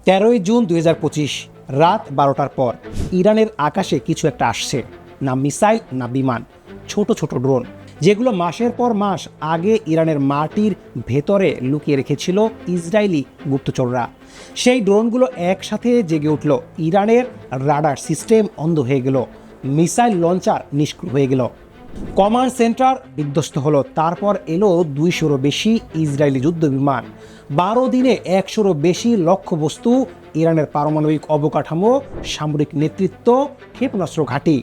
13 June 2025 রাত 12টার পর ইরানের আকাশে কিছু একটা আসছে। না মিসাইল, না বিমান, ছোট ছোট ড্রোন, যেগুলো মাসের পর মাস আগে ইরানের মাটির ভেতরে লুকিয়ে রেখেছিল ইসরায়েলি গুপ্তচররা। সেই ড্রোনগুলো একসাথে জেগে উঠল। ইরানের রাডার সিস্টেম অন্ধ হয়ে গেল, মিসাইল লঞ্চার নিষ্ক্রিয় হয়ে গেল, কমান্ড সেন্টার বিধ্বস্ত হলো। তারপর এলো 200-রও বেশি ইসরায়েলি যুদ্ধ বিমান, 12 দিনে 100-রও বেশি লক্ষ্যবস্তু, ইরানের পারমাণবিক অবকাঠামো, সামরিক নেতৃত্ব, ক্ষেপণাস্ত্র ঘাঁটি,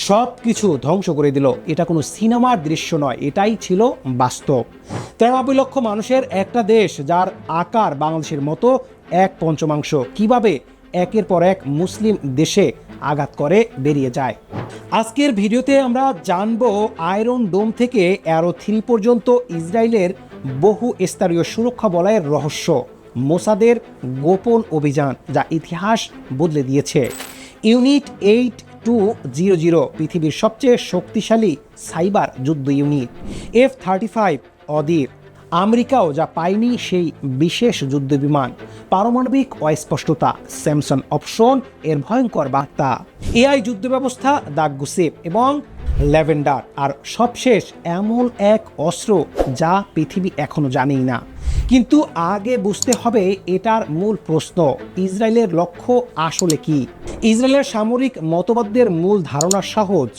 সব কিছু ধ্বংস করে দিল। এটা কোনো সিনেমার দৃশ্য নয়, এটাই ছিল বাস্তব। 93 লক্ষ মানুষের একটা দেশ, যার আকার বাংলাদেশের মতো 1/5 কিভাবে একের পর এক মুসলিম দেশে আঘাত করে বেরিয়ে যায়। আজকের ভিডিওতে আমরা জানবো আয়রন ডোম থেকে অ্যারো 3 পর্যন্ত ইসরায়েলের বহু স্তরীয় সুরক্ষা বলয়ের রহস্য, মোসাদের গোপন অভিযান যা ইতিহাস বদলে দিয়েছে। ইউনিট 8200 পৃথিবীর সবচেয়ে শক্তিশালী সাইবার যুদ্ধ ইউনিট। F-35 অদির, আমেরিকাও যা পায়নি সেই বিশেষ যুদ্ধ বিমান। পারমাণবিক অস্পষ্টতা, স্যামসন অপশন এর ভয়ঙ্কর বার্তা, এআই যুদ্ধ ব্যবস্থা দ্য গুসেপ এবং ল্যাভেন্ডার, আর সবশেষ এমন এক অস্ত্র যা পৃথিবী এখনো জানেই না। কিন্তু আগে বুঝতে হবে এটার মূল প্রশ্ন, ইসরায়েলের লক্ষ্য আসলে কি? ইসরায়েলের সামরিক মতবাদের মূল ধারণা সহজ: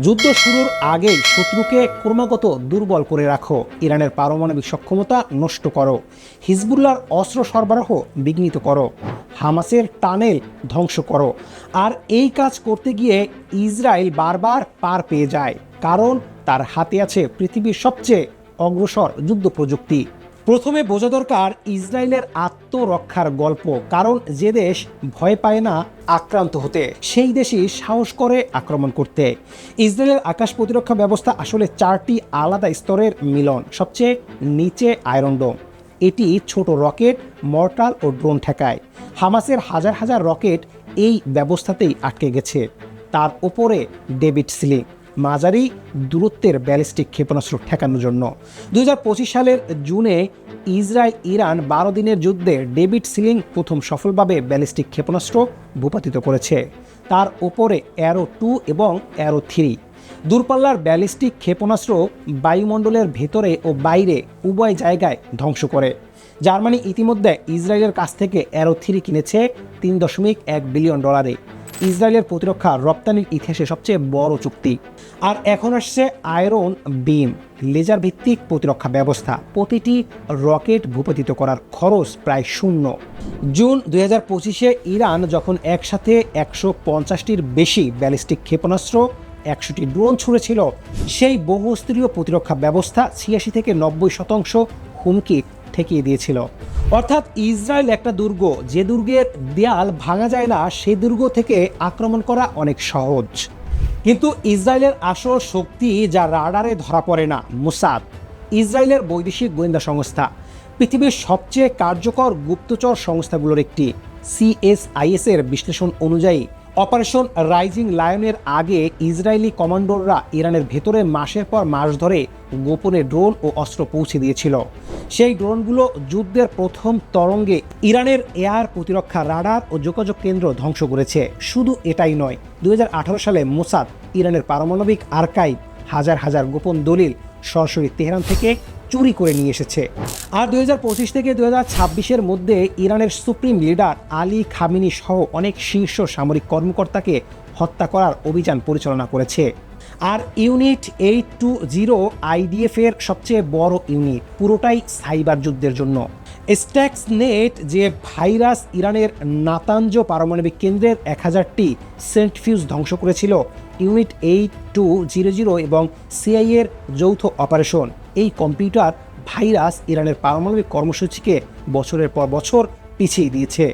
যুদ্ধ শুরুর আগেই শত্রুকে ক্রমাগত দুর্বল করে রাখো, ইরানের পারমাণবিক সক্ষমতা নষ্ট করো, হিজবুল্লাহর অস্ত্র সরবরাহ বিঘ্নিত করো, হামাসের টানেল ধ্বংস করো। আর এই কাজ করতে গিয়ে ইসরায়েল বারবার পার পেয়ে যায়, কারণ তার হাতে আছে পৃথিবীর সবচেয়ে অগ্রসর যুদ্ধ প্রযুক্তি। প্রথমে বোঝা দরকার ইসরায়েলের আত্মরক্ষার গল্প, কারণ যে দেশ ভয় পায় না আক্রান্ত হতে, সেই দেশই সাহস করে আক্রমণ করতে। ইসরায়েলের আকাশ প্রতিরক্ষা ব্যবস্থা আসলে 4টি আলাদা স্তরের মিলন। সবচেয়ে নিচে আয়রন ডোম, এটি ছোট রকেট, মর্টার ও ড্রোন ঠেকায়। হামাসের হাজার হাজার রকেট এই ব্যবস্থাতেই আটকে গেছে। তার ওপরে ডেভিড সিলিং, মাঝারি দূরত্বের ব্যালিস্টিক ক্ষেপণাস্ত্র ঠেকানোর জন্য। 2025 সালের জুনে ইসরায়েল ইরান 12 দিনের যুদ্ধে ডেভিড সিলিং প্রথম সফলভাবে ব্যালিস্টিক ক্ষেপণাস্ত্র ভূপাতিত করেছে। তার ওপরে অ্যারো 2 এবং অ্যারো 3 দূরপাল্লার ব্যালিস্টিক ক্ষেপণাস্ত্র বায়ুমণ্ডলের ভেতরে ও বাইরে উভয় জায়গায় ধ্বংস করে। জার্মানি ইতিমধ্যে ইসরায়েলের কাছ থেকে অ্যারো 3 কিনেছে $3.1 বিলিয়ন। ইসরায়েলের প্রতিরক্ষা রপ্তানির ইতিহাসে সবচেয়ে বড় চুক্তি। আর এখন আসছে আয়রন বিম, লেজার ভিত্তিক প্রতিরক্ষা ব্যবস্থা। প্রতিটি রকেট ভূপাতিত করার খরচ প্রায় শূন্য। জুন 2025-এ ইরান যখন একসাথে 150টির বেশি ব্যালিস্টিক ক্ষেপণাস্ত্র, 100টি ড্রোন ছুড়েছিল, সেই বহুস্তরীয় প্রতিরক্ষা ব্যবস্থা 86 থেকে 90% হুমকি ঠেকিয়ে দিয়েছিল। অর্থাৎ ইসরায়েল একটা দুর্গ, যে দুর্গের দেয়াল ভাঙা যায় না, সেই দুর্গ থেকে আক্রমণ করা অনেক সহজ। কিন্তু ইসরায়েলের আসল শক্তি যা রাডারে ধরা পড়ে না, মোসাদ, ইসরায়েলের বৈদেশিক গোয়েন্দা সংস্থা, পৃথিবীর সবচেয়ে কার্যকর গুপ্তচর সংস্থাগুলোর একটি। CSIS এর বিশ্লেষণ অনুযায়ী অপারেশন রাইজিং লায়নের আগে ইসরায়েলি কমান্ডোররা ইরানের ভেতরে মাসের পর মাস ধরে গোপনে ড্রোন ও অস্ত্র পৌঁছে দিয়েছিল। সেই ড্রোনগুলো যুদ্ধের প্রথম তরঙ্গে ইরানের এয়ার প্রতিরক্ষা রাডার ও যোগাযোগ কেন্দ্র ধ্বংস করেছে। শুধু এটাই নয়, 2018 সালে মোসাদ ইরানের পারমাণবিক আর্কাইভ হাজার হাজার গোপন দলিল সরাসরি তেহরান থেকে চুরি করে নিয়ে এসেছে। আর 2025 থেকে 2026-এর মধ্যে ইরানের সুপ্রিম লিডার আলী খামেনি সহ অনেক শীর্ষ সামরিক কর্মকর্তাকে হত্যা করার অভিযান পরিচালনা করেছে। আর ইউনিট 820 IDF এর সবচেয়ে বড় ইউনিট, পুরোটাই সাইবার যুদ্ধের জন্য। স্ট্যাক্সনেট যে ভাইরাস ইরানের নাতাঞ্জ পারমাণবিক কেন্দ্রের 1000টি সেন্ট্রিফিউজ ধ্বংস করেছিল, ইউনিট 8200 এবং CIA এর যৌথ অপারেশন, এই কম্পিউটার ভাইরাস ইরানের পারমাণবিক কর্মসূচিকে বছরের পর বছর পিছিয়ে দিয়েছে।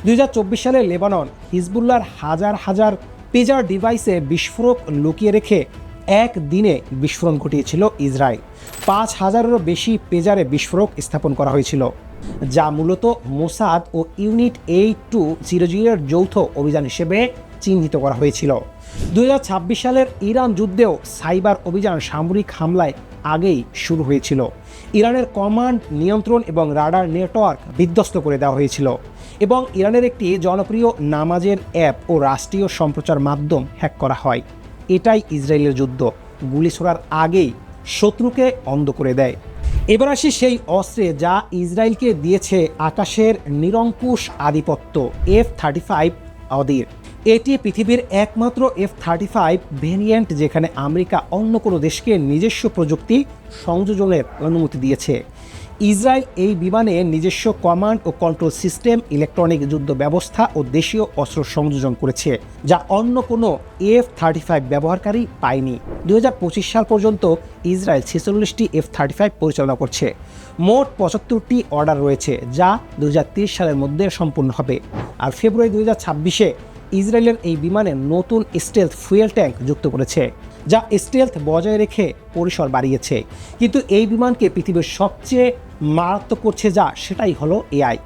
2024 সালে লেবানন হিজবুল্লাহর হাজার হাজার পেজার ডিভাইসে বিস্ফোরক লুকিয়ে রেখে একদিনে বিস্ফোরণ ঘটিয়েছিল ইসরায়েল। 5000-এরও বেশি পেজারে বিস্ফোরক স্থাপন করা হয়েছিল, যা মূলত মোসাদ ও ইউনিট 8200-এর যৌথ অভিযান হিসেবে চিহ্নিত করা হয়েছিল। 2026 সালের ইরান যুদ্ধেও সাইবার অভিযান সামরিক হামলায় আগেই শুরু হয়েছিল। ইরানের কমান্ড, নিয়ন্ত্রণ এবং রাডার নেটওয়ার্ক বিধ্বস্ত করে দেওয়া হয়েছিল এবং ইরানের একটি জনপ্রিয় নামাজের অ্যাপ ও রাষ্ট্রীয় সম্প্রচার মাধ্যম হ্যাক করা হয়। এটাই ইসরায়েলের যুদ্ধ, গুলি ছোড়ার আগেই শত্রুকে অন্ধ করে দেয়। এবার আসি সেই অস্ত্রে যা ইসরায়েলকে দিয়েছে আকাশের নিরঙ্কুশ আধিপত্য, F-35 অদির। এটি পৃথিবীর একমাত্র F-35 ভেরিয়েন্ট যেখানে আমেরিকা অন্য কোনো দেশকে নিজস্ব প্রযুক্তি সংযোজনের অনুমতি দিয়েছে। ইসরায়েল এই বিমানে নিজস্ব কমান্ড ও কন্ট্রোল সিস্টেম, ইলেকট্রনিক যুদ্ধ ব্যবস্থা ও দেশীয় অস্ত্র সংযোজন করেছে, যা অন্য কোনো F-35 ব্যবহারকারী পায়নি। 2025 সাল পর্যন্ত ইসরায়েল 46টি F-35 পরিচালনা করছে। মোট 75টি অর্ডার রয়েছে, যা 2030 সালের মধ্যে সম্পূর্ণ হবে। আর ফেব্রুয়ারি 2026-এ ইসরায়েলের এই বিমানে নতুন স্টেলথ ফুয়েল ট্যাঙ্ক যুক্ত করেছে, যা স্টেলথ বজায় রেখে পরিসর বাড়িয়েছে। কিন্তু এই বিমানকে পৃথিবীর সবচেয়ে মারাত্মক করছে যা, সেটাই হলো এআই।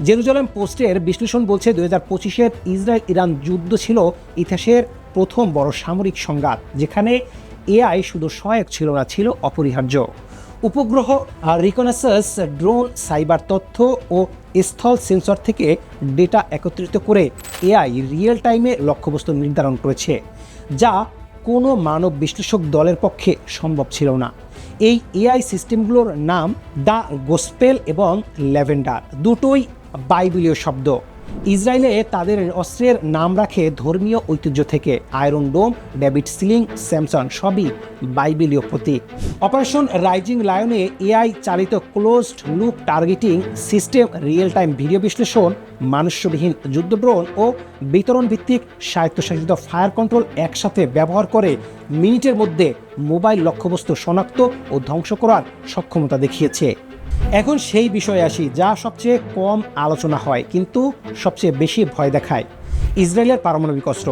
জেরুজালেম পোস্টের বিশ্লেষণ বলছে 2025-এর ইসরায়েল ইরান যুদ্ধ ছিল ইতিহাসের প্রথম বড় সামরিক সংঘাত, যেখানে এআই শুধু সহায়ক ছিল না, ছিল অপরিহার্য। উপগ্রহ, রিকনেসাস, ড্রোন, সাইবার তথ্য ও স্থল সেন্সর থেকে ডেটা একত্রিত করে এআই রিয়েল টাইমে লক্ষ্যবস্তু নির্ধারণ করেছে, যা কোনো মানব বিশ্লেষক দলের পক্ষে সম্ভব ছিল না। এই এআই সিস্টেমগুলোর নাম দ্য গসপেল এবং ল্যাভেন্ডার, দুটোই বাইবেলীয় শব্দ। ইসরায়েলে তাদের অস্ত্রের নাম রাখে ধর্মীয় ঐতিহ্য থেকে। আয়রন ডোম, ডেভিড সিলিং, স্যামসন সবই বাইবেলীয় প্রতীক। অপারেশন রাইজিং লায়নে এআই চালিত closed loop targeting system, real time video বিশ্লেষণ, মানুষ্যবিহীন যুদ্ধ ড্রোন ও বিতরণ ভিত্তিক স্বায়ত্তশাসিত ফায়ার কন্ট্রোল একসাথে ব্যবহার করে মিনিটের মধ্যে মোবাইল লক্ষ্যবস্তু শনাক্ত ও ধ্বংস করার সক্ষমতা দেখিয়েছে। এখন সেই বিষয়ে আসি যা সবচেয়ে কম আলোচনা হয় কিন্তু সবচেয়ে বেশি ভয় দেখায়, ইসরায়েলের পারমাণবিক অস্ত্র।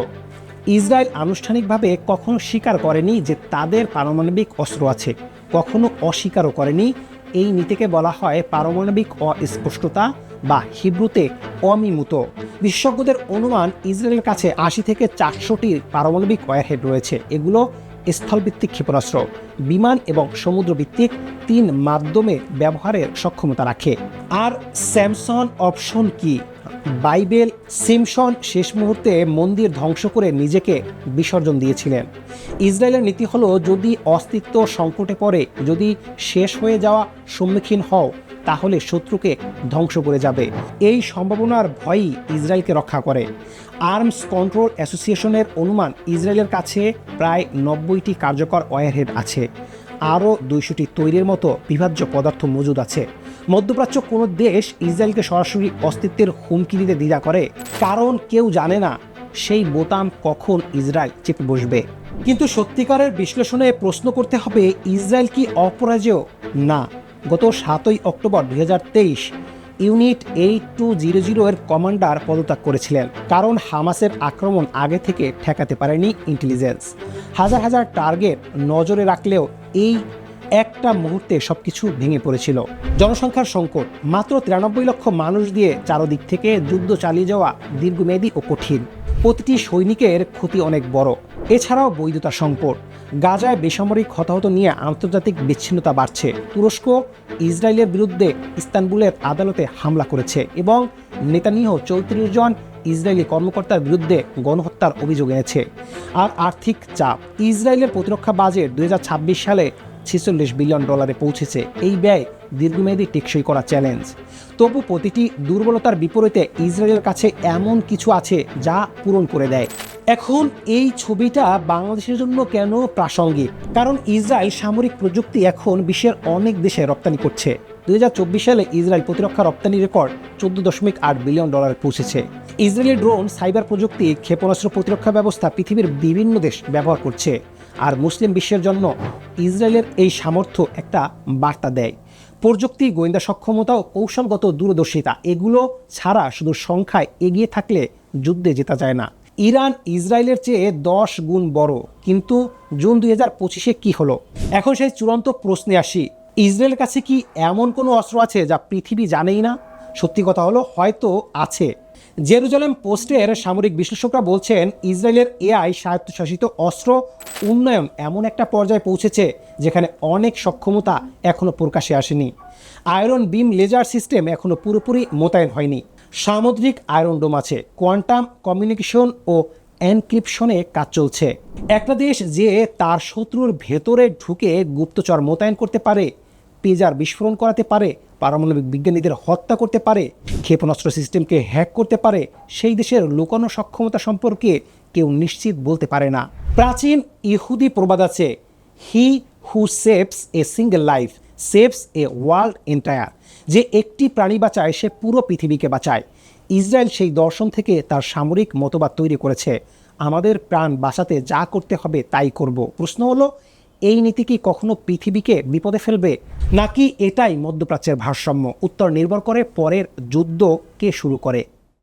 ইসরায়েল আনুষ্ঠানিকভাবে কখনো স্বীকার করেনি যে তাদের পারমাণবিক অস্ত্র আছে, কখনো অস্বীকারও করেনি। এই নীতিকে বলা হয় পারমাণবিক অস্পষ্টতা বা হিব্রুতে অমিমুত। বিশেষজ্ঞদের অনুমান ইসরায়েলের কাছে 80 থেকে 400টি পারমাণবিক ওয়ারহেড রয়েছে। এগুলো স্থলভিত্তিক ক্ষেপণাস্ত্র, বিমান এবং সমুদ্রভিত্তিক 3 মাধ্যমে ব্যবহারের সক্ষমতা রাখে। আর স্যামসন অপশন কি? বাইবেল সিমসন শেষ মুহূর্তে মন্দির ধ্বংস করে নিজেকে বিসর্জন দিয়েছিলেন। ইসরায়েলের নীতি হলো, যদি অস্তিত্ব সংকটে পড়ে, যদি শেষ হয়ে যাওয়া সম্মুখীন হও, তাহলে শত্রুকে ধ্বংস করে যাবে। এই সম্ভাবনার ভয়ই ইসরায়েলকে রক্ষা করে। আর্মস কন্ট্রোল অ্যাসোসিয়েশনের অনুমান ইসরায়েলের কাছে প্রায় 90টি কার্যকর ওয়ারহেড আছে। আরও 200টি তৈরির মতো বিভাজ্য পদার্থ মজুদ আছে। মধ্যপ্রাচ্য কোনো দেশ ইসরায়েলকে সরাসরি অস্তিত্বের হুমকি দিতে দ্বিধা করে, কারণ কেউ জানে না সেই বোতাম কখন ইসরায়েল চেপে বসবে। কিন্তু সত্যিকারের বিশ্লেষণে প্রশ্ন করতে হবে, ইসরায়েল কি অপরাজেয়? না। গত 7ই অক্টোবর 2023 ইউনিট 8200 এর কমান্ডার পদত্যাগ করেছিলেন, কারণ হামাসের আক্রমণ আগে থেকে ঠেকাতে পারেনি ইন্টেলিজেন্স। হাজার হাজার টার্গেট নজরে রাখলেও এই একটা মুহূর্তে সবকিছু ভেঙে পড়েছিল। জনসংখ্যার সংকট, মাত্র 93 লক্ষ মানুষ দিয়ে চারদিক থেকে যুদ্ধ চালিয়ে যাওয়া দীর্ঘমেয়াদী ও কঠিন। প্রতিটি সৈনিকের ক্ষতি অনেক বড়। এছাড়াও বৈধতা সংকট, গাজায় বেসামরিক হতাহত নিয়ে আন্তর্জাতিক বিচ্ছিন্নতা বাড়ছে। তুরস্ক ইসরায়েলের বিরুদ্ধে ইস্তানবুলের আদালতে হামলা করেছে এবং নেতানিয়াহু 34 জন ইসরায়েলি কর্মকর্তার বিরুদ্ধে গণহত্যার অভিযোগ এনেছে। আর আর্থিক চাপ, ইসরায়েলের প্রতিরক্ষা বাজেট 2026 সালে $46 বিলিয়ন পৌঁছেছে। এই ব্যয় দীর্ঘমেয়াদী টেকসই করা চ্যালেঞ্জ। তবু প্রতিটি দুর্বলতার বিপরীতে ইসরায়েলের কাছে এমন কিছু আছে যা পূরণ করে দেয়। এখন এই ছবিটা বাংলাদেশের জন্য কেন প্রাসঙ্গিক? কারণ ইসরায়েল সামরিক প্রযুক্তি এখন বিশ্বের অনেক দেশে রপ্তানি করছে। 2024 সালে ইসরায়েল প্রতিরক্ষা রপ্তানি রেকর্ড $14.8 বিলিয়ন পৌঁছেছে। ইসরায়েলি ড্রোন, সাইবার প্রযুক্তি, ক্ষেপণাস্ত্র প্রতিরক্ষা ব্যবস্থা পৃথিবীর বিভিন্ন দেশ ব্যবহার করছে। আর মুসলিম বিশ্বের জন্য ইসরায়েলের এই সামর্থ্য একটা বার্তা দেয়। প্রযুক্তি, গোয়েন্দা সক্ষমতা ও কৌশলগত দূরদর্শিতা, এগুলো ছাড়া শুধু সংখ্যায় এগিয়ে থাকলে যুদ্ধে জেতা যায় না। ইরান ইসরায়েলের চেয়ে 10 গুণ বড়, কিন্তু জুন 2025-এ কি হলো? এখন সেই চূড়ান্ত প্রশ্নে আসি, ইসরায়েলের কাছে কি এমন কোনো অস্ত্র আছে যা পৃথিবী জানেই না? সত্যি কথা হলো হয়তো আছে। জেরুজালেম পোস্টের সামরিক বিশ্লেষকরা বলছেন ইসরায়েলের এআই স্বায়ত্তশাসিত অস্ত্র উন্নয়ন এমন একটা পর্যায়ে পৌঁছেছে যেখানে অনেক সক্ষমতা এখনও প্রকাশে আসেনি। আয়রন বিম লেজার সিস্টেম এখনও পুরোপুরি মোতায়েন হয়নি। সামুদ্রিক আয়রন ডোম আছে, কোয়ান্টাম কমিউনিকেশন ও এনক্রিপশনে কাজ চলছে। একটা দেশ যে তার শত্রুর ভেতরে ঢুকে গুপ্তচর মোতায়েন করতে পারে, পেজার বিস্ফোরণ করাতে পারে, পারমাণবিক বিজ্ঞানীদের হত্যা করতে পারে, ক্ষেপণাস্ত্র সিস্টেমকে হ্যাক করতে পারে, সেই দেশের লুকানো সক্ষমতা সম্পর্কে কেউ নিশ্চিত বলতে পারে না। প্রাচীন ইহুদি প্রবাদ আছে, he who saves a single life saves a world entire. যে একটি প্রাণী বাঁচায় সে পুরো পৃথিবীকে বাঁচায়। ইসরায়েল সেই দর্শন থেকে তার সামরিক মতবাদ তৈরি করেছে, আমাদের প্রাণ বাঁচাতে যা করতে হবে তাই করব। প্রশ্ন হলো, এই নীতি কি কখনো পৃথিবীকে বিপদে ফেলবে, নাকি এটাই মধ্যপ্রাচ্যের ভারসাম্য? উত্তর নির্ভর করে পরের যুদ্ধ কে শুরু করে।